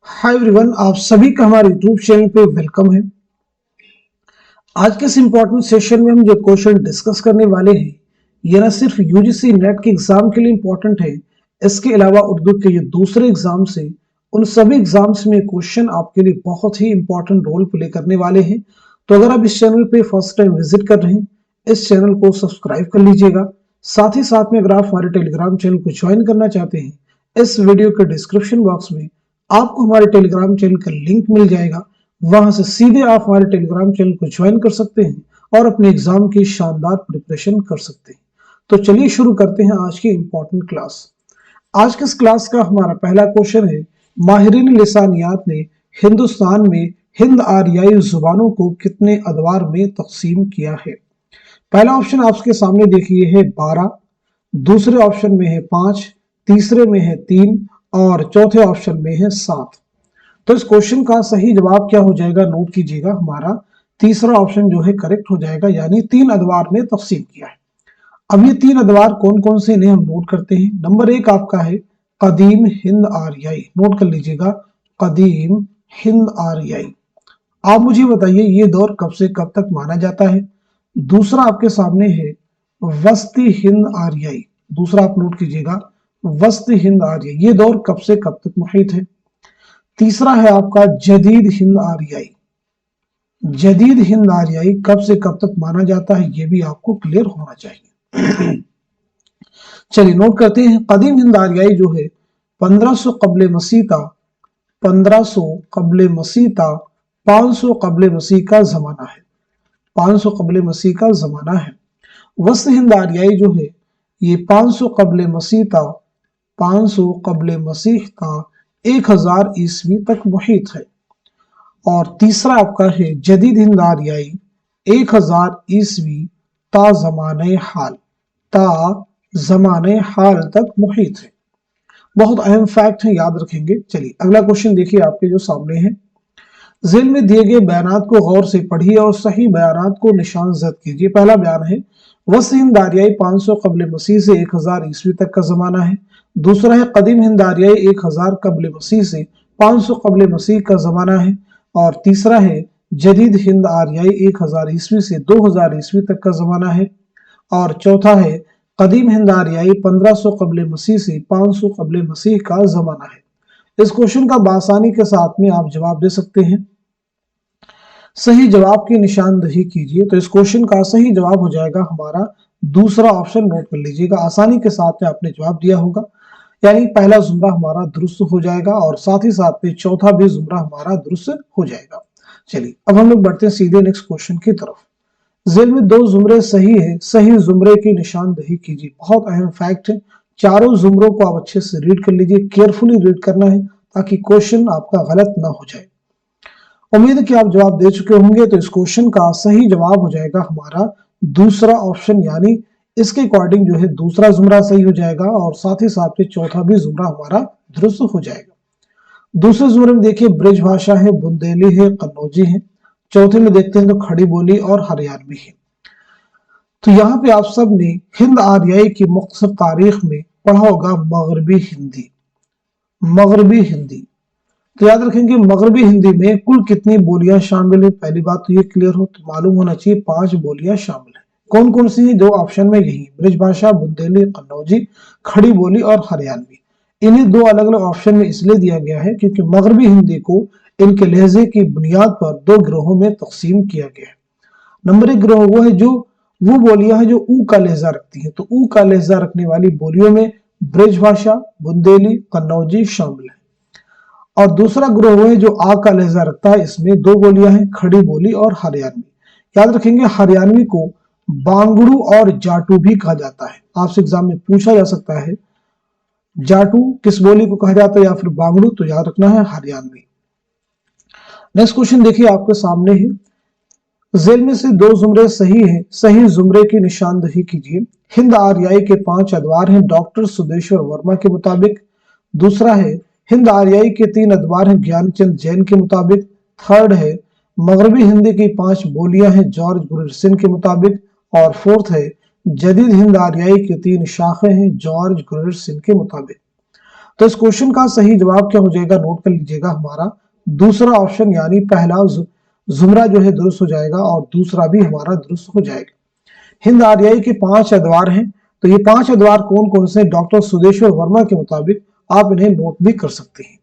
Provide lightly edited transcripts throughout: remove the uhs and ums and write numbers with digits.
Hi everyone, आप सभी का हमारे यूट्यूब चैनल पे वेलकम है। आज के इस इम्पोर्टेंट सेशन में हम जो क्वेश्चन डिस्कस करने वाले हैं ये न सिर्फ यूजीसी नेट के एग्जाम के लिए इम्पोर्टेंट है, इसके अलावा उर्दू के जो दूसरे एग्जाम्स हैं उन सभी एग्जाम्स में क्वेश्चन आपके लिए बहुत ही इंपॉर्टेंट रोल प्ले करने वाले हैं। तो अगर आप इस चैनल पे फर्स्ट टाइम विजिट कर रहे हैं, इस चैनल को सब्सक्राइब कर लीजिएगा। साथ ही साथ में अगर आप हमारे टेलीग्राम चैनल को ज्वाइन करना चाहते हैं, इस वीडियो के डिस्क्रिप्शन बॉक्स में आपको हमारे टेलीग्राम चैनल का लिंक मिल जाएगा। वहां से सीधे आप हमारे टेलीग्राम चैनल को ज्वाइन कर सकते हैं और अपने एग्जाम की शानदार प्रिपरेशन कर सकते हैं। तो चलिए शुरू करते हैं आज की इंपॉर्टेंट क्लास। आज के इस क्लास का हमारा पहला क्वेश्चन है, माहिरीन लिसानियात ने हिंदुस्तान में हिंद आर्याई जुबानों को कितने अदवार में तकसीम किया है। पहला ऑप्शन आपके सामने देखिए है 12, दूसरे ऑप्शन में है 5, तीसरे में है 3 और चौथे ऑप्शन में है 7। तो इस क्वेश्चन का सही जवाब क्या हो जाएगा, नोट कीजिएगा। हमारा तीसरा ऑप्शन जो है करेक्ट हो जाएगा, यानी 3 अदवार में तफसील किया है। अब ये 3 अदवार कौन कौन से इन्हें हम नोट करते हैं। नंबर 1 आपका है कदीम हिंद आर्याई, नोट कर लीजिएगा, कदीम हिंद आर्याई। आप मुझे बताइए ये दौर कब से कब तक माना जाता है। दूसरा आपके सामने है वस्ती हिंद आर्याई, दूसरा आप नोट कीजिएगा, वस्ती हिंद आर्याई, ये दौर कब से कब तक मुहित है। तीसरा है आपका जदीद हिंद आर्याई, जदीद हिंद आर्याई कब से कब तक माना जाता है, ये भी आपको क्लियर होना चाहिए। चलिए नोट करते हैं। कदीम हिंद आर्याई जो है 1500 कबल मसीह था, 1500 कबल मसीह था, 500 कबल मसीह का जमाना है, 500 कबल मसीह का जमाना है। वस्त हिंद आर्याई जो है ये 500 कबल मसीह था, 500 कबल मसीह था, 1000 ईस्वी तक मुहित है। और तीसरा आपका है जदीद हिंद आर्याई 1000 ईस्वी ता जमाने हाल, ता जमाने हाल तक मुहित है। बहुत अहम फैक्ट है, याद रखेंगे। चलिए अगला क्वेश्चन देखिए आपके जो सामने है। ज़िल में दिए गए बयानात को गौर से पढ़िए और सही बयानात को निशान जद कीजिए। पहला बयान है वस्त हिंद आर्याई 500 कबल मसीह से 1000 ईस्वी तक का जमाना है। दूसरा है कदीम हिंद आर्याई 1000 कबल मसीह से 500 कबल मसीह का जमाना है। और तीसरा है जदीद हिंद आर्याई 1000 ईस्वी से 2000 ईस्वी तक का जमाना है। और चौथा है कदीम हिंद आर्याई 1500 कबल मसीह से 500 कबल मसीह का जमाना है। इस क्वेश्चन का बासानी के साथ में आप जवाब दे सकते हैं। सही जवाब की निशानदही कीजिए। तो इस क्वेश्चन का सही जवाब हो जाएगा हमारा दूसरा ऑप्शन, नोट कर लीजिएगा। आसानी के साथ में आपने जवाब दिया होगा, यानी पहला जुमरा हमारा दुरुस्त हो जाएगा और साथ ही साथ में चौथा भी जुमरा हमारा दुरुस्त हो जाएगा। चलिए अब हम लोग बढ़ते हैं सीधे नेक्स्ट क्वेश्चन की तरफ। जेल में 2 जुमरे सही है, सही जुमरे की निशानदही कीजिए। बहुत अहम फैक्ट है, चारों जुमरों को आप अच्छे से रीड कर लीजिए, केयरफुली रीड करना है ताकि क्वेश्चन आपका गलत ना हो जाए। उम्मीद है कि आप जवाब दे चुके होंगे। तो इस क्वेश्चन का सही जवाब हो जाएगा हमारा दूसरा ऑप्शन, यानी इसके अकॉर्डिंग जो है दूसरा जुमरा सही हो जाएगा और साथ ही साथ में चौथा भी जुमरा हमारा दुरुस्त हो जाएगा। दूसरे जुमरे में देखिए ब्रिज भाषा है, बुंदेली है, कन्नौजी है। चौथे में देखते हैं तो खड़ी बोली और हरियाणवी है। तो यहाँ पे आप सब ने हिंद आर्याई की मुख्तसर तारीख में पढ़ा होगा मगरबी हिंदी, मगरबी हिंदी। तो याद रखेंगे मगरबी हिंदी में कुल कितनी बोलियां शामिल है। पहली बात तो ये क्लियर हो, तो मालूम होना चाहिए 5 बोलियां शामिल है। कौन कौन सी है? 2 ऑप्शन में यही, ब्रिज भाषा, बुंदेली, कन्नौजी, खड़ी बोली और हरियाणवी। इन्हें 2 अलग अलग ऑप्शन में इसलिए दिया गया है क्योंकि मगरबी हिंदी को इनके लहजे की बुनियाद पर 2 गिरोहों में तकसीम किया गया है। नंबर 1 गिरोह वो है जो वो बोलियां हैं जो ऊ का लहजा रखती है। तो ऊ का लहजा रखने वाली बोलियों में ब्रिज भाषा, बुंदेली, कन्नौजी शामिल है। और दूसरा ग्रोह वो है जो आ का लहजा रखता है, इसमें 2 बोलियां हैं, खड़ी बोली और हरियाणवी। याद रखेंगे हरियाणवी को बांगड़ू और जाटू भी कहा जाता है। आपसे एग्जाम में पूछा जा सकता है जाटू किस बोली को कहा जाता है या फिर बांगड़ू, तो याद रखना है हरियाणवी। नेक्स्ट क्वेश्चन देखिए आपके सामने है। जेल में से 2 जुमरे सही है, सही जुमरे की निशानदही कीजिए। हिंद आर्याई के 5 अदवार हैं डॉक्टर सुदेश्वर वर्मा के मुताबिक। दूसरा है हिंद आर्याई के 3 अदवार हैं ज्ञानचंद जैन के मुताबिक। थर्ड है मगरबी हिंदी की 5 बोलियां हैं जॉर्ज गुरसिन के मुताबिक। और फोर्थ है जदीद हिंद आर्याई के 3 शाखें हैं जॉर्ज गुरसिन के मुताबिक। तो इस क्वेश्चन का सही जवाब क्या हो जाएगा, नोट कर लीजिएगा, हमारा दूसरा ऑप्शन यानी पहला जुमरा जो है दुरुस्त हो जाएगा और दूसरा भी हमारा दुरुस्त हो जाएगा। हिंद आर्याई के 5 अदवार हैं, तो ये 5 अदवार कौन कौन से, डॉक्टर सुदेश्वर वर्मा के मुताबिक आप इन्हें नोट भी कर सकते हैं।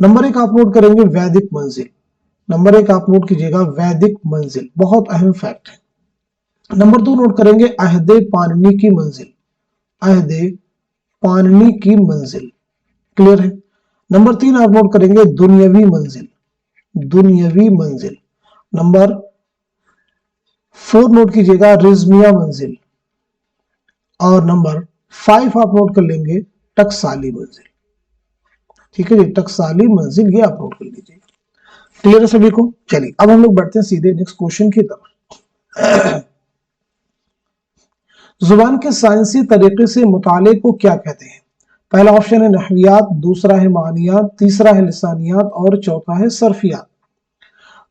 नंबर 1 आप नोट करेंगे वैदिक मंजिल, नंबर 1 आप नोट कीजिएगा वैदिक मंजिल, बहुत अहम फैक्ट है। नंबर 2 नोट करेंगे अहदे पाननी की मंजिल, अहदे पाननी की मंजिल, क्लियर है। नंबर 3 आप नोट करेंगे दुनियावी मंजिल, दुनियावी मंजिल। नंबर 4 नोट कीजिएगा रिजमिया मंजिल, और नंबर 5 आप नोट कर लेंगे टकसाली मंजिल, ठीक है जी, टकसाली मंजिल ये आप नोट कर लीजिए। क्लियर है सभी को। चलिए अब हम लोग बढ़ते हैं सीधे नेक्स्ट क्वेश्चन की तरफ। जुबान के साइंसी तरीके से मुताले को क्या कहते हैं। पहला ऑप्शन है नहवियात, दूसरा है मानियात, तीसरा है लिसानियात और चौथा है सर्फियात।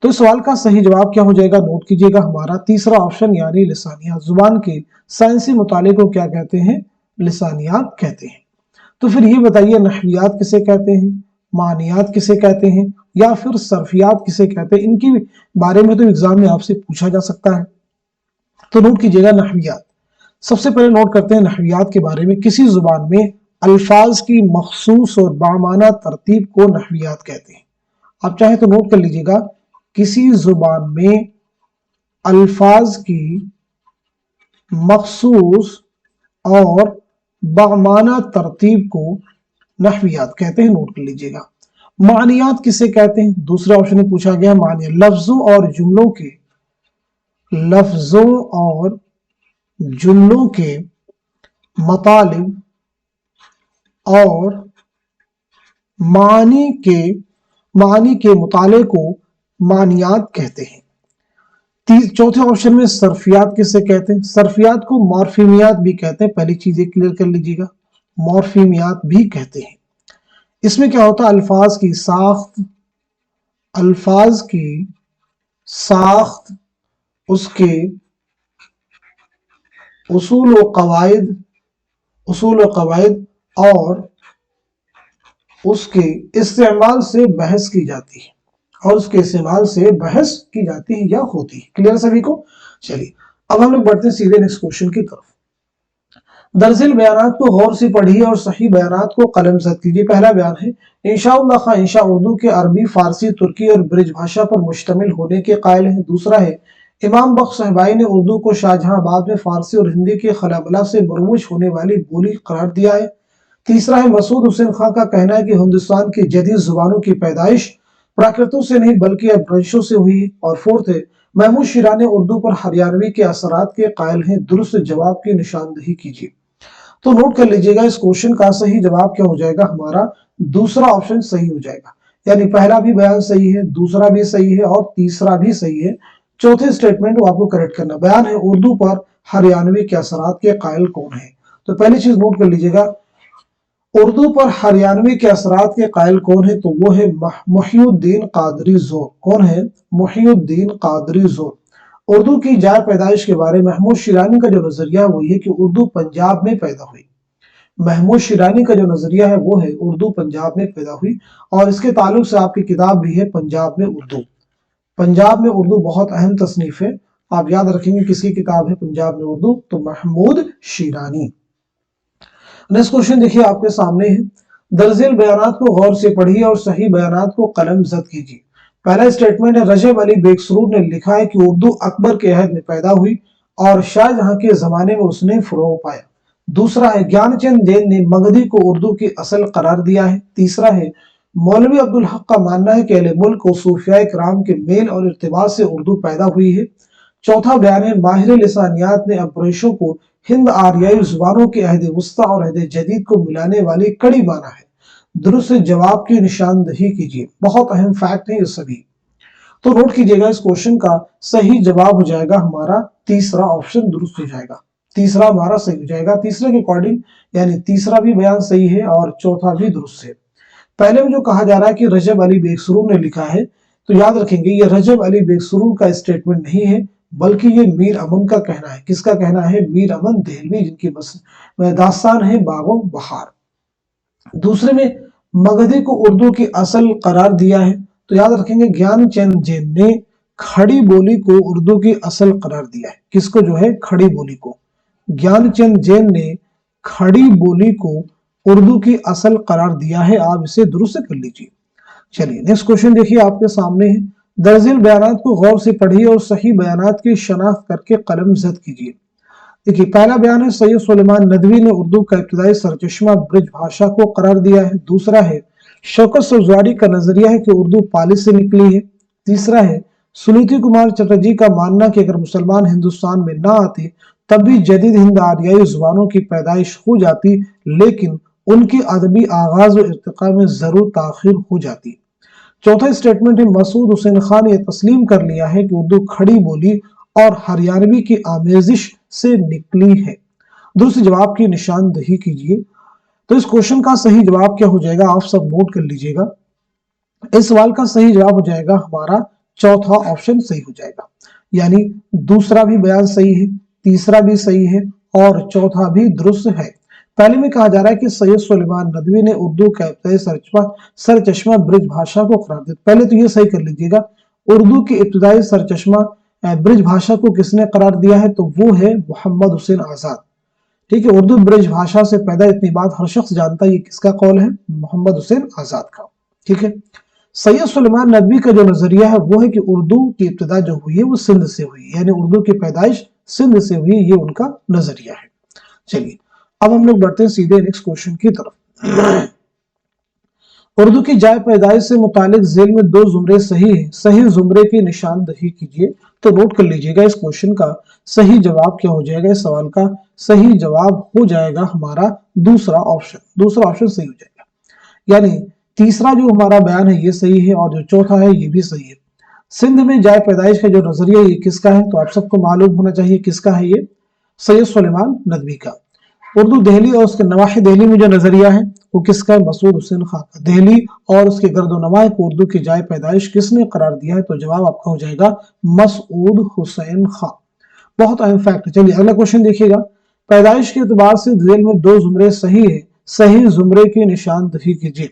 तो इस सवाल का सही जवाब क्या हो जाएगा, नोट कीजिएगा, हमारा तीसरा ऑप्शन यानी लिसानियात। जुबान के साइंसी मुताले को क्या कहते हैं, लिसानियात कहते हैं। तो फिर ये बताइए नहवियात किसे कहते हैं, मानियात किसे कहते हैं, या फिर सर्फियात किसे कहते हैं। इनके बारे में तो एग्जाम में आपसे पूछा जा सकता है। तो नोट कीजिएगा नहवियात। सबसे पहले नोट करते हैं नहवियात के बारे में। किसी जुबान में अल्फाज की मखसूस और बामाना तरतीब को नहवियात कहते हैं। आप चाहे तो नोट कर लीजिएगा, किसी जुबान में अल्फाज की मखसूस और बामाना तरतीब को नहवियात कहते हैं, नोट कर लीजिएगा। मानियात किसे कहते हैं, दूसरे ऑप्शन में पूछा गया मानिया, लफ्जों और जुमलों के, लफ्जों और जुमलों के मतालिब और मानी के मुताले को मानियात कहते हैं। चौथे ऑप्शन में सर्फियात किसे कहते हैं, सर्फियात को मॉर्फीमियात भी कहते हैं। पहली चीज क्लियर कर लीजिएगा, मॉर्फीमियात भी कहते हैं। इसमें क्या होता है, अल्फाज की साख्त, उसके उसूल व कवायद और उसके इस्तेमाल से बहस की जाती है, और उसके इस्तेमाल से बहस की जाती है या होती है। क्लियर सभी को। चलिए अब हम लोग बढ़ते हैं सीधे नेक्स्ट क्वेश्चन की तरफ। दरअसल बयानात को गौर से पढ़िए और सही बयानात को कलमज़द कीजिए। पहला बयान है, इंशाअल्लाह खां इंशा उर्दू के अरबी, फारसी, तुर्की और ब्रिज भाषा पर मुश्तमिल होने के कायल है। दूसरा है, इमाम बख्श साहिबाई ने उर्दू को शाहजहांबाद में फारसी और हिंदी के खलाबला से मरूज होने वाली बोली करार दिया है। तीसरा है, मसूद हुसैन खां का कहना है कि हिंदुस्तान की जदीद जुबानों की पैदाइश प्राकृतों से नहीं बल्कि अपभ्रंशों से हुई है। और फोर्थ है, महमूद शिरानी उर्दू पर हरियाणवी के असरात के कायल हैं। दुरुस्त जवाब की निशानदही कीजिए। तो नोट कर लीजिएगा, इस क्वेश्चन का सही जवाब क्या हो जाएगा, हमारा दूसरा ऑप्शन सही हो जाएगा। यानी पहला भी बयान सही है, दूसरा भी सही है और तीसरा भी सही है। चौथे स्टेटमेंट को आपको करेक्ट करना। बयान है, उर्दू पर हरियाणवी के असरात के कायल कौन है। तो पहली चीज नोट कर लीजिएगा, उर्दू पर हरियाणवी के असरात के कायल कौन है, तो वो है मुहिउद्दीन कादरी ज़ोर। कौन है, मुहिउद्दीन कादरी ज़ोर। उर्दू की जाए पैदाइश के बारे में महमूद शिरानी का जो नजरिया है वो ये कि उर्दू पंजाब में पैदा हुई। महमूद शिरानी का जो नजरिया है वो है उर्दू पंजाब में पैदा हुई। और इसके ताल्लुक से आपकी किताब भी है पंजाब में उर्दू। पंजाब में उर्दू बहुत अहम तसनीफ है, आप याद रखेंगे किसकी किताब है पंजाब में उर्दू, तो महमूद शिरानी। नेक्स्ट क्वेश्चन देखिए आपके सामने है, दरअसल बयानात को गौर से पढ़िए और सही बयानात को कलमज़द कीजिए। पहला स्टेटमेंट है, रजब अली बेगसरूर ने लिखा है कि उर्दू अकबर के अहद में पैदा हुई और शाहजहां के जमाने में उसने फरोग पाया। दूसरा है, ज्ञानचंद देन ने मगधी को उर्दू की असल करार दिया है। तीसरा है, मौलवी अब्दुल हक का मानना है कि अहले मुल्क को सूफिया किराम के मेल और इर्तिबात से उर्दू पैदा हुई है। चौथा बयान है, माहिर लिसानियात ने अपरेशों को हिंद आर्याई जुबानों के अहद वस्ता और अहद जदीद को मिलाने वाली कड़ी माना है। दुरुस्त जवाब की निशानदही कीजिए। बहुत अहम फैक्ट है ये सभी, तो नोट कीजिएगा, इस क्वेश्चन का सही जवाब हो जाएगा हमारा तीसरा ऑप्शन, दुरुस्त हो जाएगा। तीसरा हमारा सही हो जाएगा तीसरे के अकॉर्डिंग, यानी तीसरा भी बयान सही है और चौथा भी दुरुस्त है। पहले में जो कहा जा रहा है कि रजब अली बेगसरूर ने लिखा है, तो याद रखेंगे ये रजब अली बेगसरूर का स्टेटमेंट नहीं है, बल्कि ये मीर अमन का कहना है। किसका कहना है, मीर अमन देहलवी, जिनकी दास्तान है बागो बहार। दूसरे में मगधी को उर्दू की असल करार दिया है। तो याद रखेंगे ज्ञान चंद जैन ने खड़ी बोली को उर्दू की असल करार दिया है। किसको जो है? खड़ी बोली को। ज्ञानचंद जैन ने खड़ी बोली को उर्दू की असल करार दिया है। आप इसे दुरुस्त कर लीजिए। चलिए नेक्स्ट क्वेश्चन देखिए आपके सामने है। दर्जिल बयानात को गौर से पढ़िए और सही बयानात की शनाख्त करके कलम जद कीजिए। देखिए पहला बयान है सैयद सुलेमान नदवी ने उर्दू का इब्तिदाई सरचश्मा ब्रिज भाषा को करार दिया है। दूसरा है शौकत सब्जवारी का नजरिया है कि उर्दू पाली से निकली है। तीसरा है सुनीति कुमार चटर्जी का मानना कि अगर मुसलमान हिंदुस्तान में ना आते तब भी जदीद हिंद आर्याई जुबानों की पैदाइश हो जाती, लेकिन उनके अदबी आगाज और इर्तिका में जरूर ताखिर हो जाती। चौथा स्टेटमेंट है मसूद हुसैन खान ये तस्लीम कर लिया है कि उर्दू खड़ी बोली और हरियाणवी की आमेजिश से निकली है। दूसरे जवाब की निशानदही कीजिए। तो इस क्वेश्चन का सही जवाब क्या हो जाएगा? आप सब नोट कर लीजिएगा। इस सवाल का सही जवाब हो जाएगा हमारा चौथा ऑप्शन सही हो जाएगा। यानी दूसरा भी बयान सही है, तीसरा भी सही है और चौथा भी दुरुस्त है। पहले में कहा जा रहा है कि सैयद सुलेमान नदवी ने उर्दू का इब्तिदाई सरचश्मा ब्रिज भाषा को करार दिया। पहले तो ये सही कर लीजिएगा, उर्दू की इब्तिदाई सरचश्मा ब्रिज भाषा को किसने करार दिया है? तो वो है मोहम्मद हुसैन आजाद। ठीक है, उर्दू ब्रिज भाषा से पैदा, इतनी बात हर शख्स जानता है। ये किसका कौल है? मोहम्मद हुसैन आजाद का। ठीक है, सैयद सुलेमान नदवी का जो नजरिया है वो है कि उर्दू की इब्तिदा जो हुई है वो सिंध से हुई, यानी उर्दू की पैदाइश सिंध से हुई, ये उनका नजरिया है। चलिए अब हम लोग बढ़ते हैं सीधे नेक्स्ट क्वेश्चन की तरफ। उर्दू की जाय पैदाइश से मुतालिक झेल में दो जुमरे सही है, सही जुमरे की निशानदही कीजिए। तो नोट कर लीजिएगा इस क्वेश्चन का सही जवाब क्या हो जाएगा। इस सवाल का सही जवाब हो जाएगा हमारा दूसरा ऑप्शन। दूसरा ऑप्शन सही हो जाएगा, यानी तीसरा जो हमारा बयान है ये सही है और जो चौथा है ये भी सही है। सिंध में जाय पैदाइश का जो नजरिया ये किसका है? तो आप सबको मालूम होना चाहिए किसका है ये? सैयद सुलेमान नदवी का। उर्दू दहली और उसके नवाहि दहली में जो नजरिया है वो किसका है? मसूद हुसैन खान का। दहली और उसके गर्दो नवाह को उर्दू की जाय पैदाइश किसने करार दिया है? तो जवाब आपका हो जाएगा मसूद हुसैन खान। बहुत अहम फैक्ट। चलिए अगला क्वेश्चन देखिएगा। पैदाइश के एतबार से झेल में दो जुमरे सही है, सही जुमरे की निशानदही कीजिए।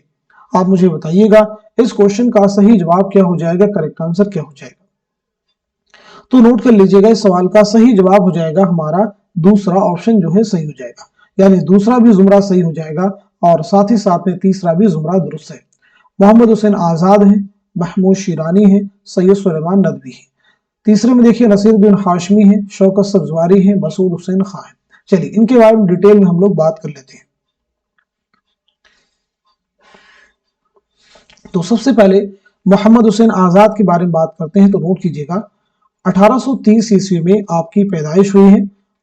आप मुझे बताइएगा इस क्वेश्चन का सही जवाब क्या हो जाएगा, करेक्ट आंसर क्या हो जाएगा। तो नोट कर लीजिएगा इस सवाल का सही जवाब हो जाएगा हमारा दूसरा ऑप्शन जो है सही हो जाएगा, यानी दूसरा भी जुमरा सही हो जाएगा और साथ ही साथ में तीसरा भी जुमरा दुरुस्त है। मोहम्मद हुसैन आजाद है, महमूद शिरानी है, सैयद सुलेमान नदवी है। तीसरे में देखिए नसीरुद्दीन हाशमी है, शौकत सब्जवारी है, मसूद हुसैन खान है। चलिए इनके बारे में डिटेल में हम लोग बात कर लेते हैं। तो सबसे पहले मोहम्मद हुसैन आजाद के बारे में बात करते हैं। तो नोट कीजिएगा 1830 ईस्वी में आपकी पैदाइश हुई है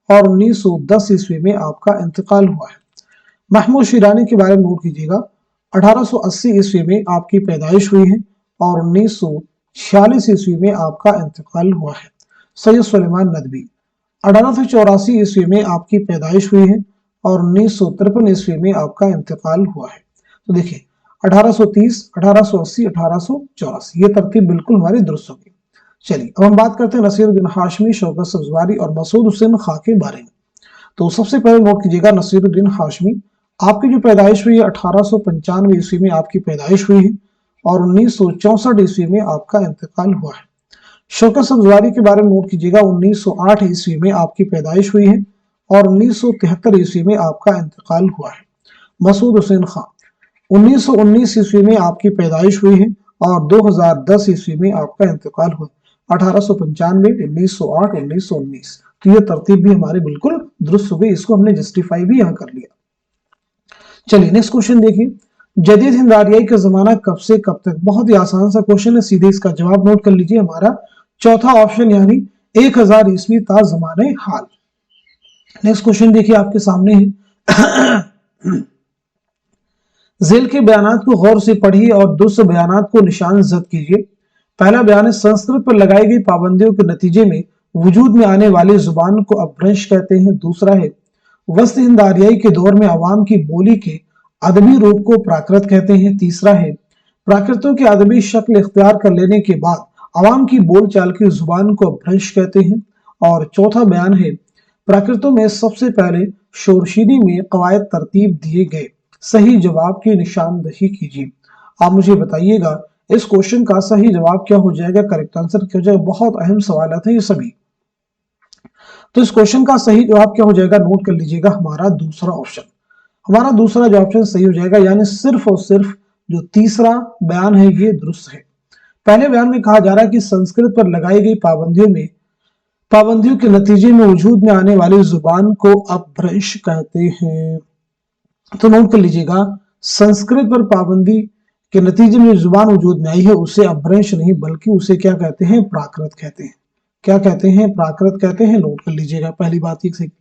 और 1910 ईस्वी में आपका इंतकाल हुआ है। महमूद शिरानी के बारे में नोट कीजिएगा 1880 ईस्वी में आपकी पैदाइश हुई है और 1946 ईस्वी में आपका इंतकाल हुआ है। सैयद सुलेमान नदवी 1884 ईस्वी में आपकी पैदाइश हुई है और 1953 ईस्वी में आपका इंतकाल हुआ है। तो देखिए 1830, 1880, 1884 ये तरतीब बिल्कुल हमारी दुरुस्त होगी। चलिए अब हम बात करते हैं नसीरुद्दीन हाशमी, शौकत सब्जवारी और मसूद हुसैन खां के बारे में। तो सबसे पहले नोट कीजिएगा नसीरुद्दीन हाशमी, आपकी जो पैदाइश हुई है 1895 ईस्वी में आपकी पैदाइश हुई है और 1964 ईस्वी में आपका इंतकाल हुआ है। शौकत सब्जवारी के बारे में नोट कीजिएगा 1908 ईस्वी में आपकी पैदाइश हुई है और 1973 ईस्वी में आपका इंतकाल हुआ है। मसूद हुसैन खां 1919 ईस्वी में आपकी पैदाइश हुई है और 2010 ईस्वी में आपका इंतकाल हुआ। 1895, 1908, 1919, तो ये तरतीब भी हमारे बिल्कुल दुरुस्त हो गई। इसको हमने जस्टिफाई भी यहाँ कर लिया। चलिए नेक्स्ट क्वेश्चन देखिए, जदीद हिंद आर्याई का जमाना कब से कब तक? बहुत ही आसान सा क्वेश्चन है, सीधे इसका जवाब नोट कर लीजिए, हमारा चौथा ऑप्शन यानी 1000 ईस्वी ता जमाने हाल। नेक्स्ट क्वेश्चन देखिए आपके सामने है। झेल के बयानात को गौर से पढ़िए और दूसरे बयानात को निशान जद कीजिए। पहला बयान है संस्कृत पर लगाई गई पाबंदियों के नतीजे में वजूद में आने वाली जुबान को अपभ्रंश कहते हैं। दूसरा है वस्त हिंद आर्याई के दौर में अवाम की बोली के अदबी रूप को प्राकृत कहते हैं। तीसरा है प्राकृतों की अदबी शक्ल इख्तियार कर लेने के बाद अवाम की बोलचाल की जुबान को अपभ्रंश कहते हैं। और चौथा बयान है प्राकृतों में सबसे पहले शोरशीनी में कवायद तरतीब दिए गए। सही जवाब की निशानदही कीजिए। आप मुझे बताइएगा इस क्वेश्चन का सही जवाब क्या हो जाएगा, करेक्ट आंसर क्या हो जाएगा। बहुत अहम सवाल थे ये सभी। तो इस क्वेश्चन का सही जवाब क्या हो जाएगा, नोट कर लीजिएगा, हमारा दूसरा ऑप्शन। हमारा दूसरा जो ऑप्शन सही हो जाएगा, यानी सिर्फ और सिर्फ जो तीसरा बयान है ये दुरुस्त है। पहले बयान में कहा जा रहा है कि संस्कृत पर लगाई गई पाबंदियों के नतीजे में वजूद में आने वाली जुबान को अपभ्रंश कहते हैं। तो नोट कर लीजिएगा, संस्कृत पर पाबंदी के नतीजे में जुबान वजूद में आई है उसे अपभ्रंश नहीं बल्कि उसे क्या कहते हैं, प्राकृत कहते हैं। क्या कहते हैं, प्राकृत कहते हैं। नोट कर लीजिएगा पहली बात एक सेकंड।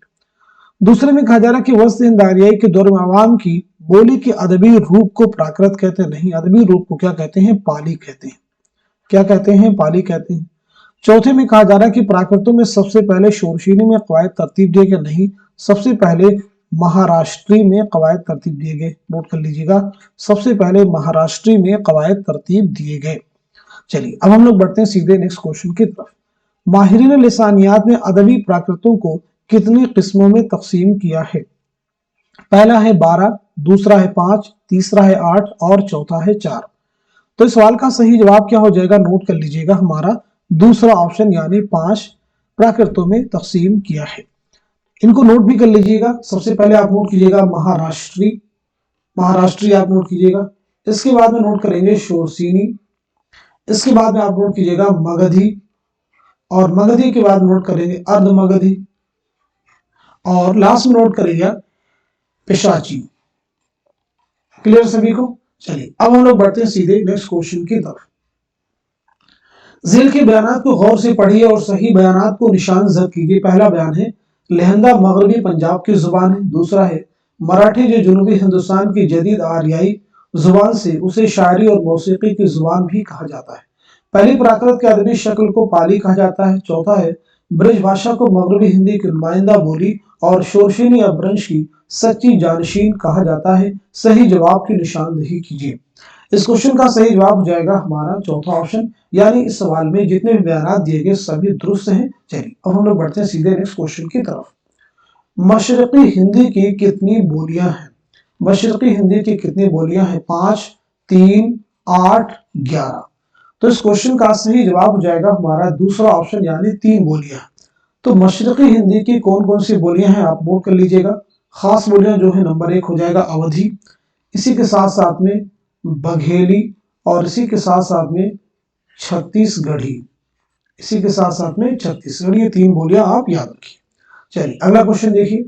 दूसरे में कहा जा रहा है कि वस्त दारियाई के दौर में आवाम की बोली के अदबी रूप को प्राकृत कहते नहीं, अदबी रूप को क्या कहते हैं, पाली कहते हैं। क्या कहते हैं, पाली कहते हैं। चौथे में कहा जा रहा है कि प्राकृतों में सबसे पहले शोरशीनी में कवायद तरतीब दिए गए, नहीं, सबसे पहले महाराष्ट्री में कवायद तरतीब दिए गए। नोट कर लीजिएगा, सबसे पहले महाराष्ट्री में कवायद तरतीब दिए गए। चलिए अब हम लोग बढ़ते हैं सीधे नेक्स्ट क्वेश्चन की तरफ। माहिरीन लिसानियात ने अदबी प्राकृतों को कितनी किस्मों में तकसीम किया है। पहला है 12, दूसरा है 5, तीसरा है 8 और चौथा है 4। तो इस सवाल का सही जवाब क्या हो जाएगा, नोट कर लीजिएगा, हमारा दूसरा ऑप्शन यानी 5 प्राकृतों में तकसीम किया है। इनको नोट भी कर लीजिएगा। सबसे पहले आप नोट कीजिएगा महाराष्ट्री आप नोट कीजिएगा। इसके बाद में नोट करेंगे शोरसीनी, इसके बाद में आप नोट कीजिएगा मगधी, और मगधी के बाद नोट करेंगे अर्ध मगधी, और लास्ट में नोट करेंगे पिशाची। क्लियर सभी को। चलिए अब हम लोग बढ़ते हैं सीधे नेक्स्ट क्वेश्चन की तरफ। ज़िल के बयानात को गौर से पढ़िए और सही बयानात को निशान जद कीजिए। पहला बयान है लहंदा मगरबी पंजाब की जुबान है। दूसरा है मराठी जो जनूबी हिंदुस्तान की जदीद आर्याई जुबान से उसे शायरी और मौसीकी की जुबान भी कहा जाता है। पहली प्राकृत के अदबी शक्ल को पाली कहा जाता है। चौथा है ब्रज भाषा को मगरबी हिंदी की नुमाइंदा बोली और शोरशीनी अपभ्रंश की सच्ची जानशीन कहा जाता है। सही जवाब की निशानदही कीजिए। इस क्वेश्चन का सही जवाब हो जाएगा हमारा चौथा ऑप्शन, यानी इस सवाल में जितने भी बयान दिए गए सभी दुरुस्त हैं। चलिए अब हम लोग बढ़ते हैं सीधे नेक्स्ट क्वेश्चन की तरफ। मशरकी हिंदी की कितनी बोलियां हैं। मशरकी हिंदी की कितनी बोलियां हैं, 5, 3, 8, 11। तो इस क्वेश्चन का सही जवाब हो जाएगा हमारा दूसरा ऑप्शन यानी 3 बोलियां। तो मशरकी हिंदी की कौन कौन सी बोलियां हैं आप नोट कर लीजिएगा। खास बोलियां जो है नंबर 1 हो जाएगा अवधी, इसी के साथ साथ में बघेली, और इसी के साथ साथ में छत्तीसगढ़ी, इसी के साथ साथ में छत्तीसगढ़ी। ये 3 बोलियां आप याद रखिए। चलिए अगला क्वेश्चन देखिए।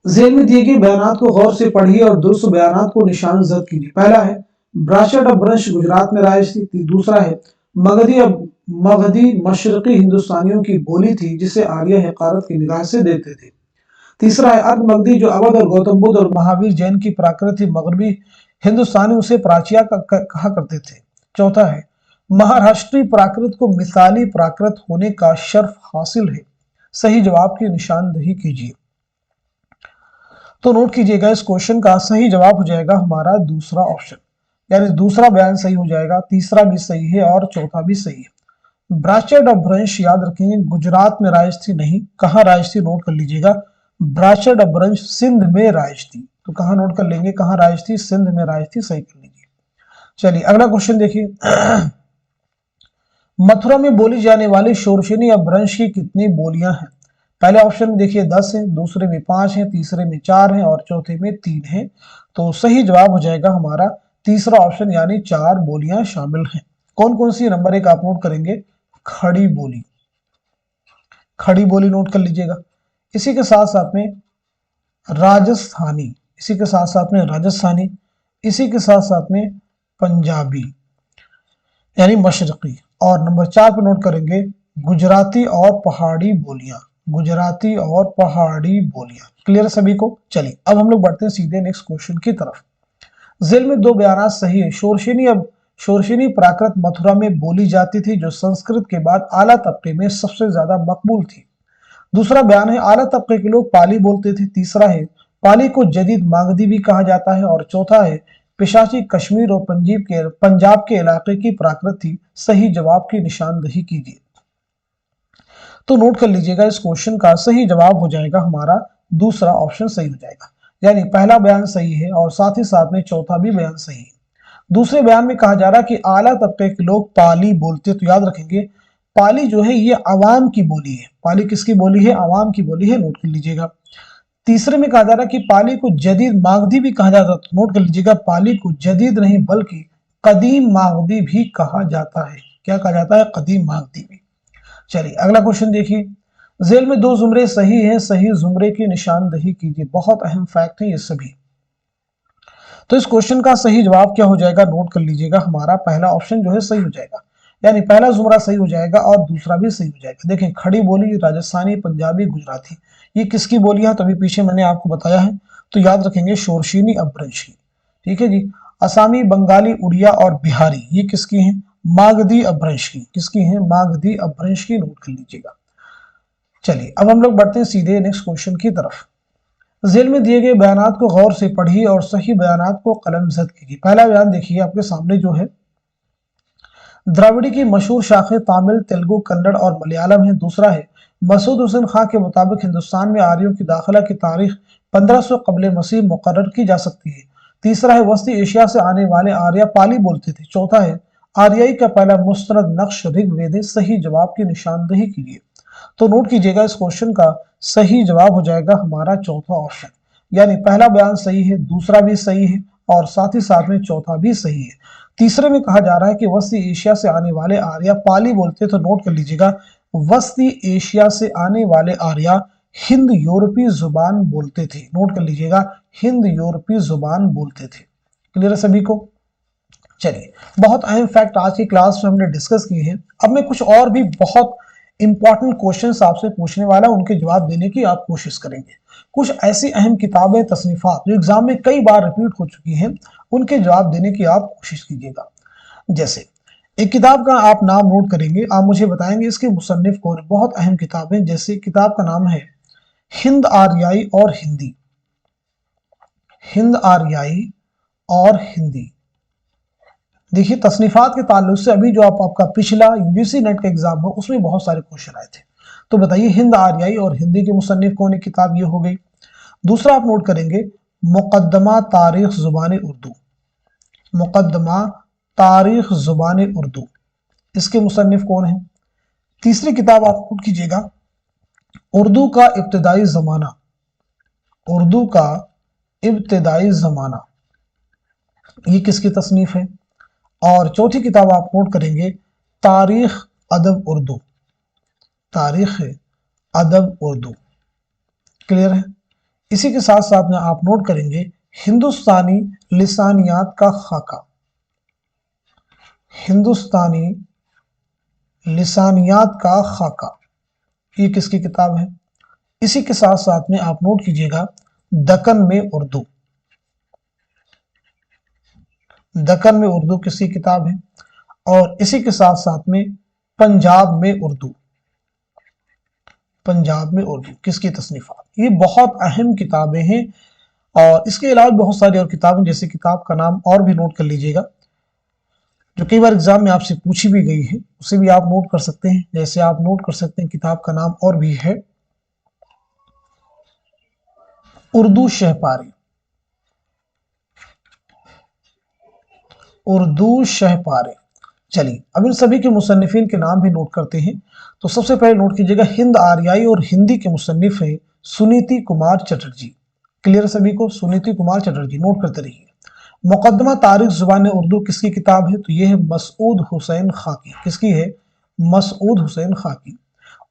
जेल में दिए गए बयानात को गौर से पढ़िए और दुरुस्त बयानात को निशान जद कीजिए। पहला है ब्राशट अपभ्रंश गुजरात में राइज थी। दूसरा है मगधी मशरकी हिंदुस्तानियों की बोली थी जिसे आर्य हकारत की निगाह से देखते थे। तीसरा है अर्ध मगधी जो अवध और गौतम बुद्ध और महावीर जैन की प्राकृत थी, मगरबी हिंदुस्तानी उसे प्राचिया कहा करते थे। चौथा है महाराष्ट्री प्राकृत को मिसाली प्राकृत होने का शर्फ हासिल है। सही जवाब की निशानदही कीजिए। तो नोट कीजिएगा इस क्वेश्चन का सही जवाब हो जाएगा हमारा दूसरा ऑप्शन, यानी दूसरा बयान सही हो जाएगा, तीसरा भी सही है और चौथा भी सही है। ब्राचड अपभ्रंश याद रखेंगे गुजरात में राइज थी, नहीं, कहां राइज थी, नोट कर लीजिएगा। ब्राचड अपभ्रंश सिंध में राइज थी। तो कहां नोट कर लेंगे, कहां राइज थी, सिंध में राइज थी, सही कर लीजिए। चलिए अगला क्वेश्चन देखिए। मथुरा में बोली जाने वाली शोरशीनी अपभ्रंश की कितनी बोलियां हैं। पहले ऑप्शन में देखिए 10 है, दूसरे में 5 है, तीसरे में 4 है और चौथे में 3 है। तो सही जवाब हो जाएगा हमारा तीसरा ऑप्शन, यानी 4 बोलियां शामिल हैं। कौन कौन सी, नंबर 1 आप नोट करेंगे खड़ी बोली, खड़ी बोली नोट कर लीजिएगा। इसी के साथ साथ में राजस्थानी, इसी के साथ साथ में राजस्थानी, इसी के साथ साथ में पंजाबी यानी मशरकी, और नंबर 4 पे नोट करेंगे गुजराती और पहाड़ी बोलियां, गुजराती और पहाड़ी बोलियां। क्लियर सभी को। चलिए अब हम लोग बढ़ते हैं सीधे नेक्स्ट क्वेश्चन की तरफ। जेल में 2 बयान सही है। शोरशीनी प्राकृत मथुरा में बोली जाती थी जो संस्कृत के बाद आला तबके में सबसे ज्यादा मकबूल थी। दूसरा बयान है आला तबके के लोग पाली बोलते थे। तीसरा है पाली को जदीद मागधी भी कहा जाता है, और चौथा है पिशाची कश्मीर और पंजाब के इलाके की प्राकृत थी। सही जवाब की निशानदही कीजिए। तो नोट कर लीजिएगा इस क्वेश्चन का सही जवाब हो जाएगा हमारा दूसरा ऑप्शन सही हो जाएगा, यानी पहला बयान सही है और साथ ही साथ में चौथा भी बयान सही है। दूसरे बयान में कहा जा रहा है कि आला तबके के लोग पाली बोलते, तो याद रखेंगे पाली जो है ये अवाम की बोली है। पाली किसकी बोली है? अवाम की बोली है, नोट कर लीजिएगा। तीसरे में कहा जा रहा है कि पाली को जदीद मागधी भी कहा जाता है, तो नोट कर लीजिएगा पाली को जदीद नहीं बल्कि कदीम मागधी भी कहा जाता है। क्या कहा जाता है? कदीम मागधी भी। चलिए अगला क्वेश्चन देखिए, जेल में दो जुमरे सही हैं, सही जुमरे की निशानदही कीजिए। बहुत अहम फैक्ट है ये सभी। तो इस क्वेश्चन का सही जवाब क्या हो जाएगा? नोट कर लीजिएगा, हमारा पहला ऑप्शन जो है सही हो जाएगा, यानी पहला जुमरा सही हो जाएगा और दूसरा भी सही हो जाएगा। देखें, खड़ी बोली राजस्थानी, पंजाबी, गुजराती, ये किसकी बोलियां? तभी पीछे मैंने आपको बताया है, तो याद रखेंगे शोरशीनी, अपभ्रंश की। ठीक है जी। असामी, बंगाली, उड़िया और बिहारी ये किसकी हैं? मागधी अपभ्रंश की। किसकी हैं? मागधी अपभ्रंश की, नोट कर लीजिएगा। चलिए अब हम लोग बढ़ते हैं सीधे नेक्स्ट क्वेश्चन की तरफ। जेल में दिए गए बयानात को गौर से पढ़िए और सही बयानात को कलमजद कीजिए। पहला बयान देखिए आपके सामने जो है, द्राविड़ी की मशहूर शाखें तमिल, तेलुगु, कन्नड़ और मलयालम है। दूसरा है, मसूद हुसैन खां के मुताबिक हिंदुस्तान में आर्यों की दाखिला की तारीख 1500 कबल मसीह मुकर्रर की जा सकती है। तीसरा है, वस्ती एशिया से आने वाले आर्य पाली बोलते थे। चौथा है, आर्याई का पहला मुस्तरद नक्श ऋग्वेद है। सही जवाब की निशानदही कीजिए। तो नोट कीजिएगा, इस क्वेश्चन का सही जवाब हो जाएगा हमारा चौथा ऑप्शन, यानी पहला बयान सही है, दूसरा भी सही है और साथ ही साथ में चौथा भी सही है। तीसरे में कहा जा रहा है कि वस्ती एशिया से आने वाले आर्या पाली बोलते, तो नोट कर लीजिएगा, वस्ती एशिया से आने वाले आर्या हिंद यूरोपीय जुबान बोलते थे। नोट कर लीजिएगा, हिंद यूरोपीय जुबान बोलते थे। क्लियर है सभी को? चलिए, बहुत अहम फैक्ट आज की क्लास में हमने डिस्कस किए हैं। अब मैं कुछ और भी बहुत इंपॉर्टेंट क्वेश्चंस आपसे पूछने वाला, उनके जवाब देने की आप कोशिश करेंगे। कुछ ऐसी अहम किताबें, तसनीफात जो एग्जाम में कई बार रिपीट हो चुकी हैं, उनके जवाब देने की आप कोशिश कीजिएगा। जैसे एक किताब का आप नाम नोट करेंगे, आप मुझे बताएंगे इसके मुसन्निफ कौन है। बहुत अहम किताबें, जैसे किताब का नाम है हिंद आर्याई और हिंदी। हिंद आर्याई और हिंदी। देखिए, तसनीफात के ताल्लुक से अभी जो आपका पिछला यूजीसी नेट का एग्जाम हो उसमें बहुत सारे क्वेश्चन आए थे। तो बताइए, हिंद आर्याई और हिंदी के मुसन्निफ कौन है? किताब ये हो गई। दूसरा आप नोट करेंगे, मुकद्दमा तारीख जुबान उर्दू। मुकद्दमा तारीख जुबान उर्दू, इसके मुसन्निफ कौन है? तीसरी किताब आप नोट कीजिएगा, उर्दू का इब्तिदाई जमाना। उर्दू का इब्तिदाई जमाना, ये किसकी तसनीफ है? और चौथी किताब आप नोट करेंगे, तारीख अदब उर्दू। तारीख अदब उर्दू। क्लियर है? इसी के साथ साथ में आप नोट करेंगे, हिंदुस्तानी लिसानियात का खाका। हिंदुस्तानी लिसानियात का खाका, ये किसकी किताब है? इसी के साथ साथ में आप नोट कीजिएगा, दक्कन में उर्दू। दक्कन में उर्दू किसकी किताब है? और इसी के साथ साथ में पंजाब में उर्दू। पंजाब में उर्दू किसकी तसनीफात? ये बहुत अहम किताबें हैं। और इसके अलावा बहुत सारी और किताबें, जैसे किताब का नाम और भी नोट कर लीजिएगा, जो कई बार एग्जाम में आपसे पूछी भी गई है, उसे भी आप नोट कर सकते हैं। जैसे आप नोट कर सकते हैं, किताब का नाम और भी है, उर्दू शहपारी। उर्दू शहपारे। चलिए अब इन सभी के मुसन्निफिन के नाम भी नोट करते हैं। तो सबसे पहले नोट कीजिएगा, हिंद आर्याई और हिंदी के मुसन्निफ है सुनीति कुमार चटर्जी। क्लियर सभी को? सुनीति कुमार चटर्जी, नोट करते रहिए। मुकद्दमा तारीख जुबान उर्दू किसकी किताब है? तो यह है मसूद हुसैन खां की। किसकी है? मसूद हुसैन खां की।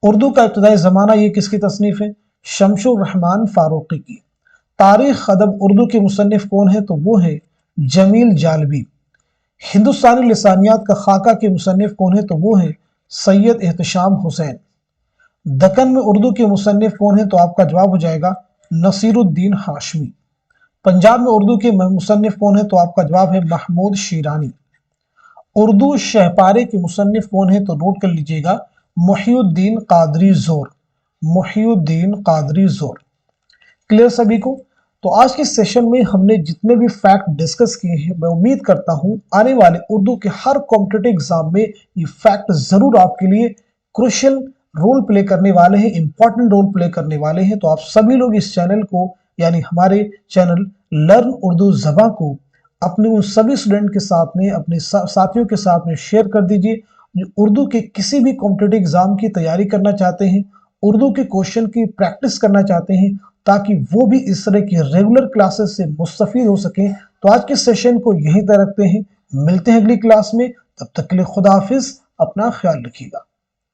उर्दू का इब्तिदाई जमाना, ये किसकी तसनीफ है? शमशुर रहमान फारूकी की। तारीख अदब उर्दू के मुसन्निफ कौन है? तो वो है जमील जालबी। हिंदुस्तानी लिसानियात का खाका के मुसन्निफ कौन है? तो वो है सैयद एहतशाम हुसैन। दक्कन में उर्दू के मुसन्निफ कौन है? तो आपका जवाब हो जाएगा नसीरुद्दीन हाशमी। पंजाब में उर्दू के मुसन्निफ कौन है? तो आपका जवाब है महमूद शिरानी। उर्दू शहपारे के मुसन्निफ कौन है? तो नोट कर लीजिएगा, मुहिउद्दीन कादरी जोर। मुहिउद्दीन कादरी जोर। क्लियर सभी को? तो आज के सेशन में हमने जितने भी फैक्ट डिस्कस किए हैं, मैं उम्मीद करता हूं आने वाले उर्दू के हर कॉम्पिटिटिव एग्जाम में ये फैक्ट जरूर आपके लिए क्रुशियल रोल प्ले करने वाले हैं, इंपॉर्टेंट रोल प्ले करने वाले हैं। तो आप सभी लोग इस चैनल को यानी हमारे चैनल लर्न उर्दू ज़बां को अपने उन सभी स्टूडेंट के साथ में, अपने साथियों के साथ में शेयर कर दीजिए जो उर्दू के किसी भी कॉम्पिटिटिव एग्जाम की तैयारी करना चाहते हैं, उर्दू के क्वेश्चन की प्रैक्टिस करना चाहते हैं, ताकि वो भी इस तरह की रेगुलर क्लासेस से मुस्तफीद हो सकें। तो आज के सेशन को यहीं तक रखते हैं, मिलते हैं अगली क्लास में, तब तक के लिए खुदा हाफिज, अपना ख्याल रखिएगा।